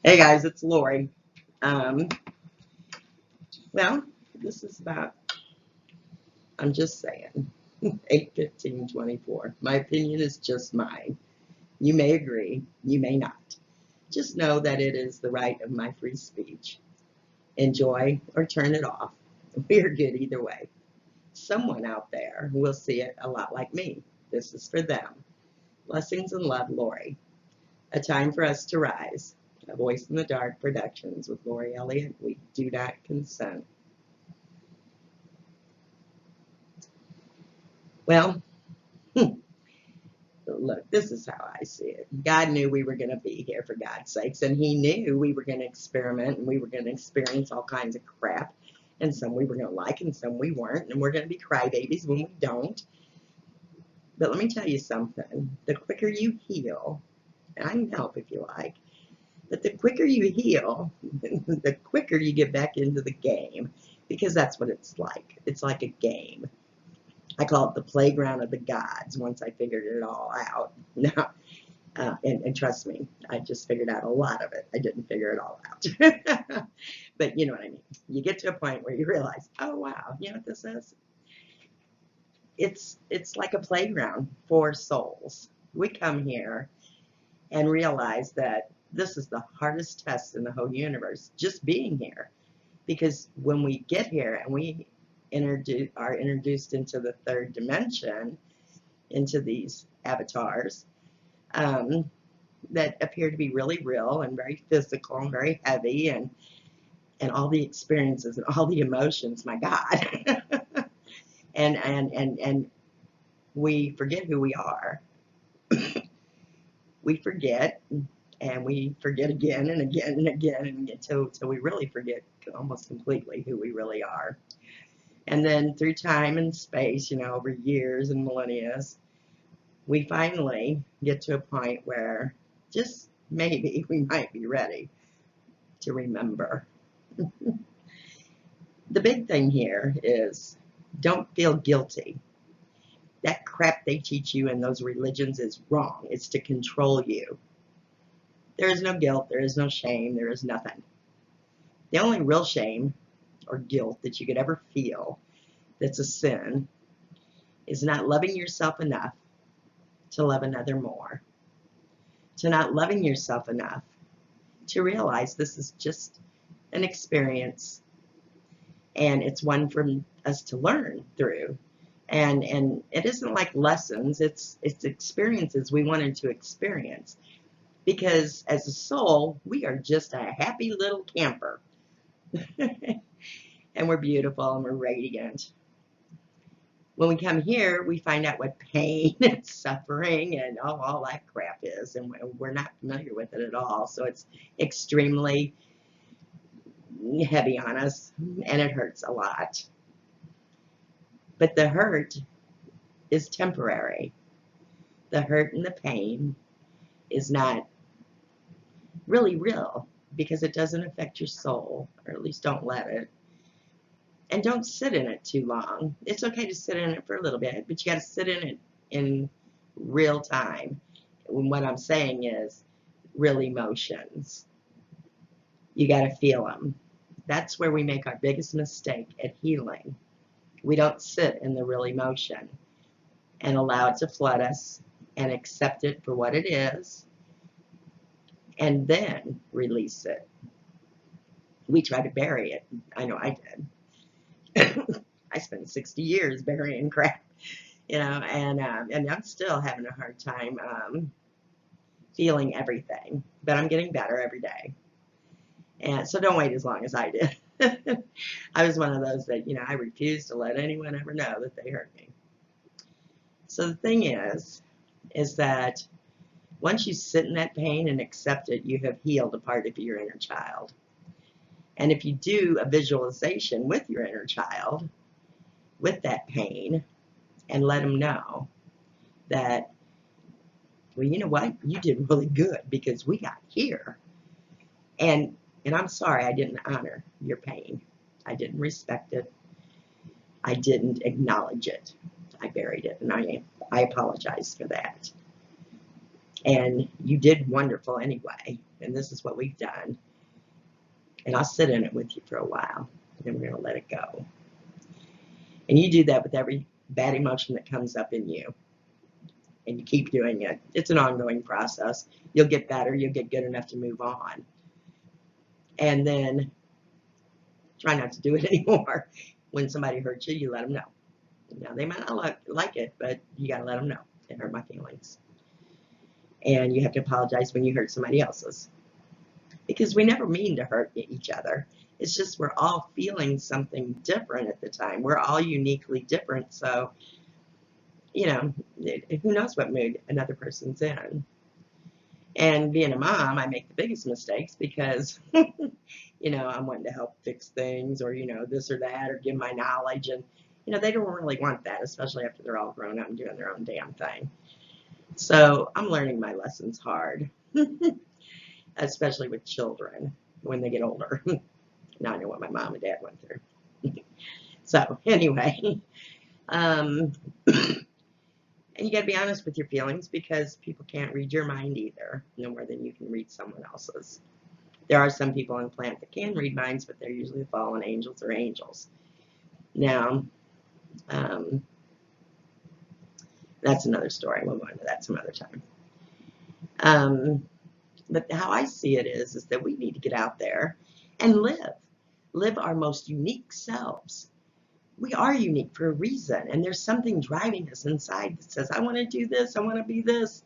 Hey guys, it's Lori. Um, well, this is about, I'm just saying, 8:15:24. My opinion is just mine. You may agree, you may not. Just know that it is the right of my free speech. Enjoy or turn it off. We're good either way. Someone out there will see it a lot like me. This is for them. Blessings and love, Lori. A time for us to rise. A Voice in the Dark Productions with Lori Elliot. We do not consent. Well, look, this is how I see it. God knew we were going to be here, for God's sakes, and He knew we were going to experiment and we were going to experience all kinds of crap. And some we were going to like and some we weren't. And we're going to be crybabies when we don't. But let me tell you something. The quicker you heal, and I can help if you like, but the quicker you heal, the quicker you get back into the game. Because that's what it's like. It's like a game. I call it the playground of the gods once I figured it all out. Now, and trust me, I just figured out a lot of it. I didn't figure it all out. But you know what I mean. You get to a point where you realize, oh, wow, you know what this is? It's like a playground for souls. We come here and realize that this is the hardest test in the whole universe, just being here. Because when we get here and we are introduced into the third dimension, into these avatars, that appear to be really real and very physical and very heavy, and all the experiences and all the emotions, my God. and we forget who we are. We forget, and we forget again and again and again and until we really forget almost completely who we really are. And then through time and space, over years and millennia, we finally get to a point where just maybe we might be ready to remember. The big thing here is don't feel guilty. That crap they teach you in those religions is wrong. It's to control you. There is no guilt. There is no shame. There is nothing. The only real shame or guilt that you could ever feel that's a sin is not loving yourself enough to love another more. To not loving yourself enough to realize this is just an experience, and it's one for us to learn through. And it isn't like lessons, it's experiences we wanted to experience. Because as a soul, we are just a happy little camper. And we're beautiful and we're radiant. When we come here, we find out what pain and suffering and all that crap is, and we're not familiar with it at all. So it's extremely heavy on us, and it hurts a lot. But the hurt is temporary. The hurt and the pain is not really real because it doesn't affect your soul, or at least don't let it. And don't sit in it too long. It's okay to sit in it for a little bit, but you got to sit in it in real time. And what I'm saying is real emotions. You got to feel them. That's where we make our biggest mistake at healing. We don't sit in the real emotion and allow it to flood us and accept it for what it is and then release it. We try to bury it. I know I did. I spent 60 years burying crap, and I'm still having a hard time feeling everything, but I'm getting better every day. And so don't wait as long as I did. I was one of those that, I refused to let anyone ever know that they hurt me. So the thing is that once you sit in that pain and accept it, you have healed a part of your inner child. And if you do a visualization with your inner child, with that pain, and let them know that, well, you know what? You did really good because we got here. And I'm sorry I didn't honor your pain. I didn't respect it. I didn't acknowledge it. I buried it, and I apologize for that. And you did wonderful anyway. And this is what we've done. And I'll sit in it with you for a while. And then we're going to let it go. And you do that with every bad emotion that comes up in you. And you keep doing it. It's an ongoing process. You'll get better. You'll get good enough to move on. And then try not to do it anymore. When somebody hurts you, you let them know. Now, they might not like it, but you got to let them know. It hurt my feelings. And you have to apologize when you hurt somebody else's. Because we never mean to hurt each other. It's just we're all feeling something different at the time. We're all uniquely different. So, you know, who knows what mood another person's in. And being a mom, I make the biggest mistakes because, you know, I'm wanting to help fix things or, you know, this or that or give my knowledge. And, you know, they don't really want that, especially after they're all grown up and doing their own damn thing. So I'm learning my lessons hard, especially with children when they get older. Now I know what my mom and dad went through. So anyway, and you got to be honest with your feelings because people can't read your mind either, no more than you can read someone else's. There are some people on the planet that can read minds, but they're usually fallen angels or angels. Now, that's another story. We'll go into that some other time. But how I see it is that we need to get out there and live our most unique selves. We are unique for a reason, and there's something driving us inside that says, I want to do this, I want to be this.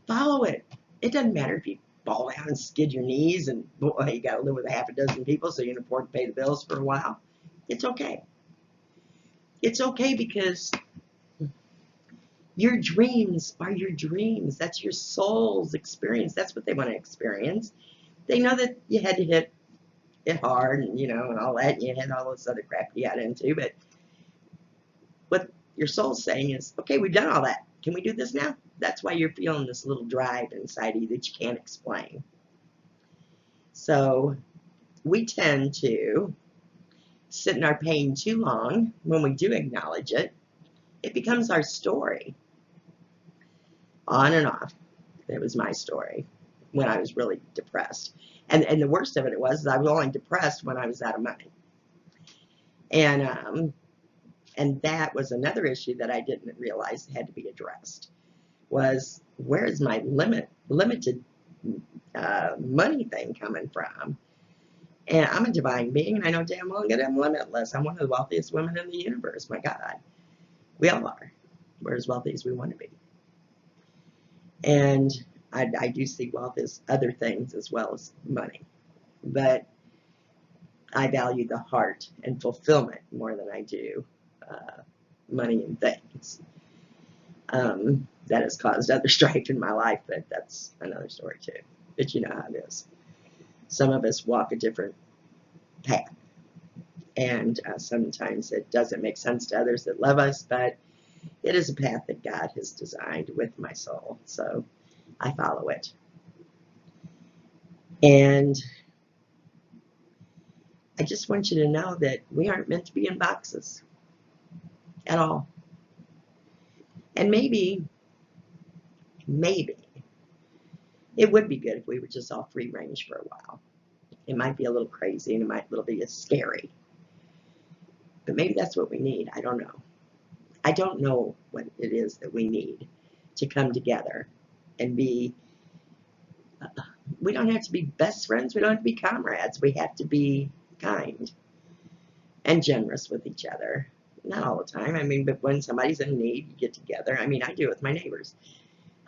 Follow it. It doesn't matter if you fall down and skid your knees and boy, you got to live with a half a dozen people so you can afford to pay the bills for a while. It's okay. It's okay because your dreams are your dreams. That's your soul's experience. That's what they want to experience. They know that you had to hit it hard and, you know, and all that, and you had all this other crap you got into, but what your soul's saying is, okay, we've done all that. Can we do this now? That's why you're feeling this little drive inside of you that you can't explain. So we tend to sit in our pain too long. When we do acknowledge it, it becomes our story. On and off. That was my story when I was really depressed. And the worst of it was I was only depressed when I was out of money. And that was another issue that I didn't realize had to be addressed. Was where is my limited money thing coming from? And I'm a divine being, and I know damn well that I'm limitless. I'm one of the wealthiest women in the universe. My God, we all are. We're as wealthy as we want to be. And I do see wealth as other things as well as money. But I value the heart and fulfillment more than I do money and things. That has caused other strife in my life, but that's another story too. But you know how it is. Some of us walk a different path. And sometimes it doesn't make sense to others that love us, but it is a path that God has designed with my soul. So I follow it. And I just want you to know that we aren't meant to be in boxes at all. And maybe it would be good if we were just all free range for a while. It might be a little crazy and it might be scary. But maybe that's what we need. I don't know. I don't know what it is that we need to come together and be, we don't have to be best friends. We don't have to be comrades. We have to be kind and generous with each other. Not all the time. I mean, but when somebody's in need, you get together. I mean, I do it with my neighbors.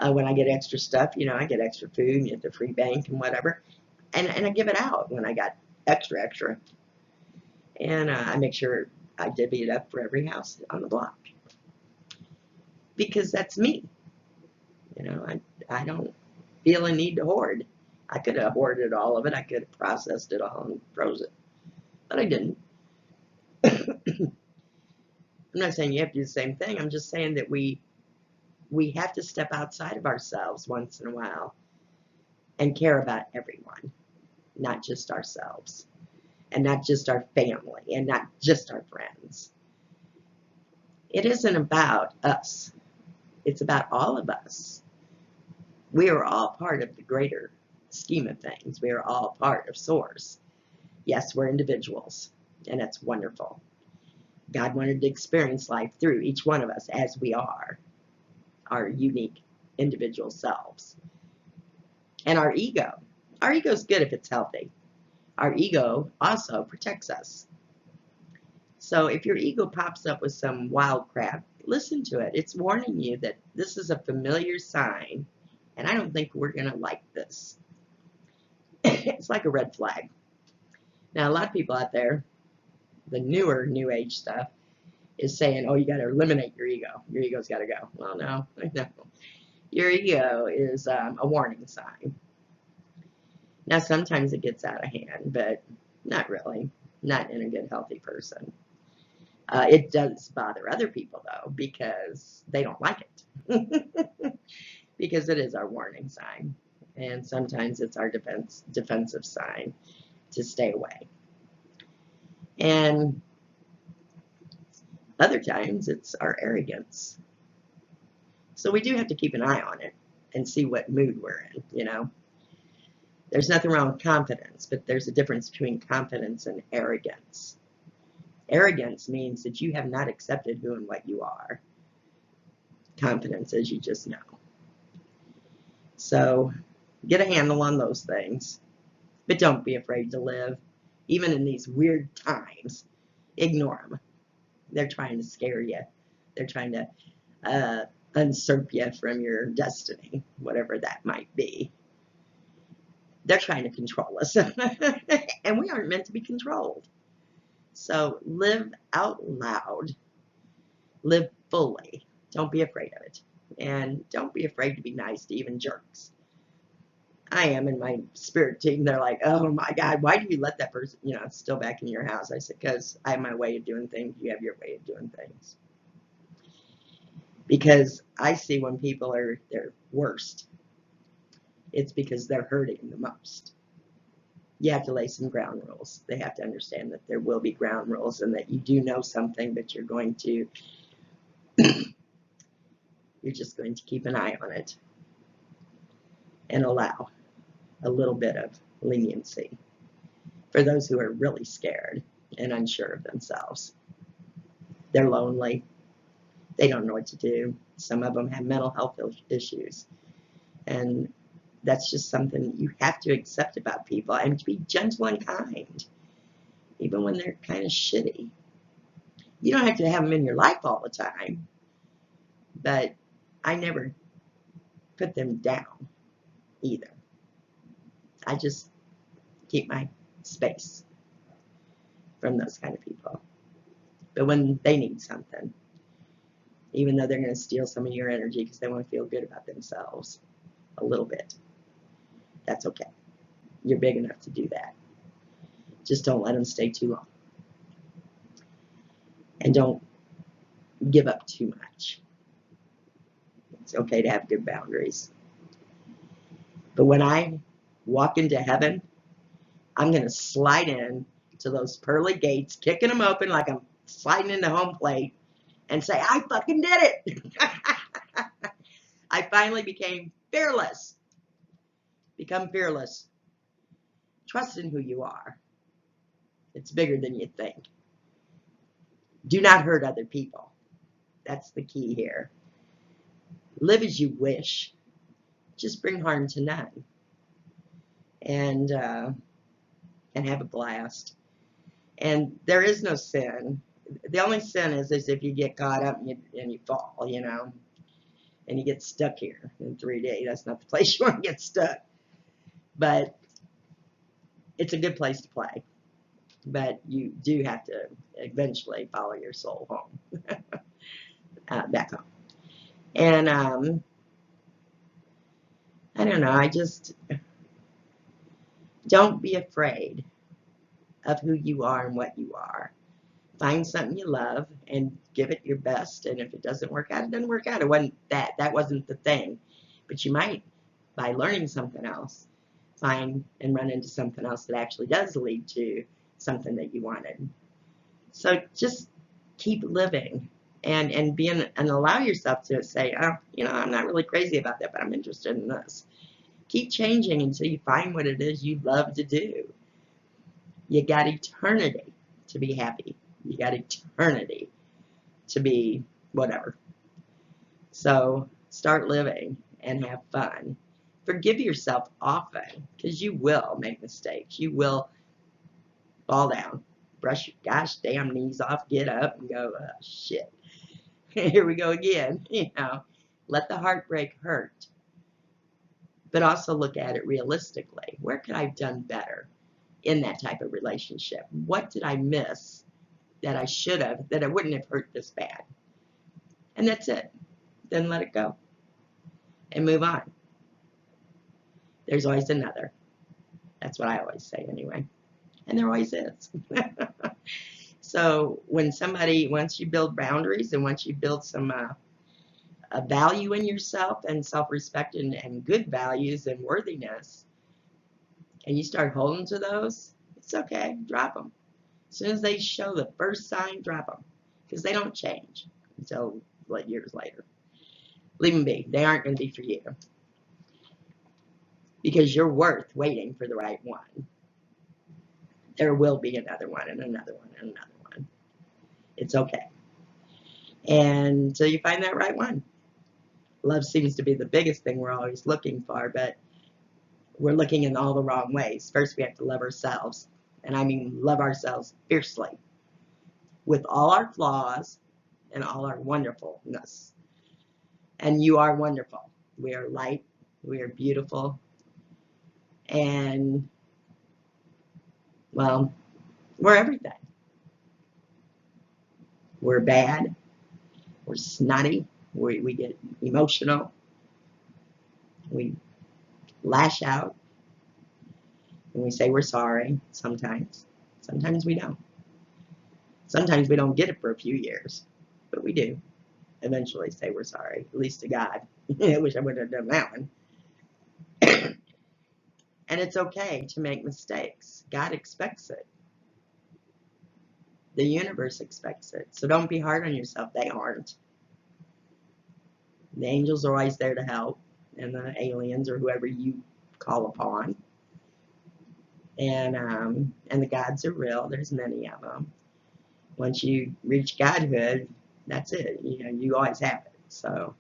When I get extra stuff, you know, I get extra food and get the free bank and whatever. And I give it out when I got extra. And I make sure I divvy it up for every house on the block. Because that's me. You know, I don't feel a need to hoard. I could have hoarded all of it. I could have processed it all and froze it. But I didn't. I'm not saying you have to do the same thing. I'm just saying that we have to step outside of ourselves once in a while and care about everyone, not just ourselves, and not just our family, and not just our friends. It isn't about us. It's about all of us. We are all part of the greater scheme of things. We are all part of Source. Yes, we're individuals, and that's wonderful. God wanted to experience life through each one of us as we are, our unique individual selves. And our ego. Our ego is good if it's healthy. Our ego also protects us. So if your ego pops up with some wild crap, listen to it. It's warning you that this is a familiar sign, and I don't think we're going to like this. It's like a red flag. Now, a lot of people out there, the newer New Age stuff, is saying, oh, you got to eliminate your ego. Your ego's got to go. Well, no. Your ego is a warning sign. Now, sometimes it gets out of hand, but not really. Not in a good, healthy person. It does bother other people, though, because they don't like it. Because it is our warning sign. And sometimes it's our defensive sign to stay away. And other times it's our arrogance. So we do have to keep an eye on it and see what mood we're in, you know. There's nothing wrong with confidence, but there's a difference between confidence and arrogance. Arrogance means that you have not accepted who and what you are. Confidence is you just know. So get a handle on those things, but don't be afraid to live. Even in these weird times, ignore them. They're trying to scare you. They're trying to usurp you from your destiny, whatever that might be. They're trying to control us, and we aren't meant to be controlled. So live out loud. Live fully. Don't be afraid of it. And don't be afraid to be nice to even jerks. I am in my spirit team. They're like, oh my God, why do you let that person, you know, it's still back in your house? I said, because I have my way of doing things. You have your way of doing things. Because I see when people are their worst, it's because they're hurting the most. You have to lay some ground rules. They have to understand that there will be ground rules and that you do know something, but you're going to, you're just going to keep an eye on it and allow a little bit of leniency for those who are really scared and unsure of themselves. They're lonely. They don't know what to do. Some of them have mental health issues. And that's just something you have to accept about people and to be gentle and kind, even when they're kind of shitty. You don't have to have them in your life all the time, but I never put them down either. I just keep my space from those kind of people. But when they need something, even though they're going to steal some of your energy because they want to feel good about themselves a little bit, that's okay. You're big enough to do that. Just don't let them stay too long. And don't give up too much. It's okay to have good boundaries. But when I walk into heaven, I'm going to slide in to those pearly gates, kicking them open like I'm sliding into home plate, and say, I fucking did it. I finally became fearless. Become fearless. Trust in who you are. It's bigger than you think. Do not hurt other people. That's the key here. Live as you wish. Just bring harm to none. And have a blast. And there is no sin. The only sin is if you get caught up and you fall, you know, and you get stuck here in 3D. That's not the place you want to get stuck. But it's a good place to play. But you do have to eventually follow your soul home, back home. And I don't know, I just don't be afraid of who you are and what you are. Find something you love and give it your best. And if it doesn't work out, it doesn't work out. It wasn't that. That wasn't the thing. But you might, by learning something else, find and run into something else that actually does lead to something that you wanted. So just keep living. and allow yourself to say, oh, I'm not really crazy about that, but I'm interested in this. Keep changing until you find what it is you love to do. You got eternity to be happy. You got eternity to be whatever. So start living and have fun. Forgive yourself often, because you will make mistakes. You will fall down, brush your gosh damn knees off, get up and go, oh, shit. Here we go again. Let the heartbreak hurt, but also look at it realistically. Where could I have done better in that type of relationship? What did I miss that I should have, that I wouldn't have hurt this bad? And that's it. Then let it go and move on. There's always another. That's what I always say anyway. And there always is. So once you build boundaries and once you build some a value in yourself and self-respect and good values and worthiness, and you start holding to those, it's okay. Drop them. As soon as they show the first sign, drop them. Because they don't change until years later. Leave them be. They aren't going to be for you. Because you're worth waiting for the right one. There will be another one and another one and another one. It's okay. And until you find that right one. Love seems to be the biggest thing we're always looking for, but we're looking in all the wrong ways. First, we have to love ourselves. And I mean love ourselves fiercely. With all our flaws and all our wonderfulness. And you are wonderful. We are light. We are beautiful. And, well, we're everything. We're bad. We're snotty. We get emotional. We lash out. And we say we're sorry sometimes. Sometimes we don't. Sometimes we don't get it for a few years. But we do eventually say we're sorry. At least to God. I wish I would have done that one. And it's okay to make mistakes. God expects it. The universe expects it. So don't be hard on yourself. They aren't. The angels are always there to help. And the aliens or whoever you call upon. And the gods are real. There's many of them. Once you reach godhood, that's it. You always have it. So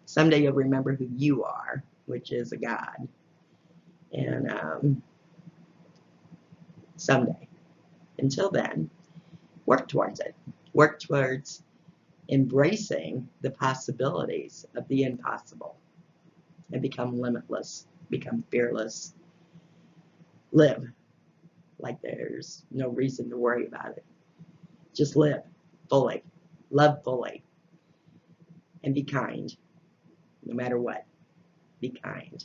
someday you'll remember who you are, which is a God. And someday. Until then, work towards it. Work towards embracing the possibilities of the impossible. And become limitless. Become fearless. Live like there's no reason to worry about it. Just live fully. Love fully. And be kind. No matter what. Be kind.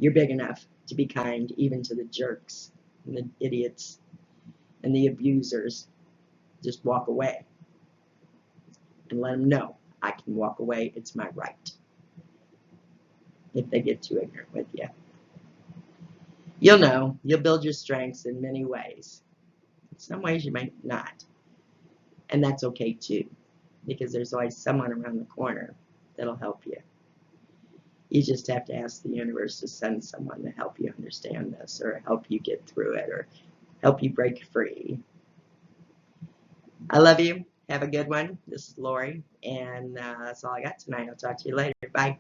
You're big enough to be kind even to the jerks and the idiots and the abusers. Just walk away. And let them know I can walk away. It's my right. If they get too ignorant with you. You'll know. You'll build your strengths in many ways. In some ways you might not. And that's okay too. Because there's always someone around the corner that'll help you. You just have to ask the universe to send someone to help you understand this, or help you get through it, or help you break free. I love you. Have a good one. This is Lori, and that's all I got tonight. I'll talk to you later. Bye.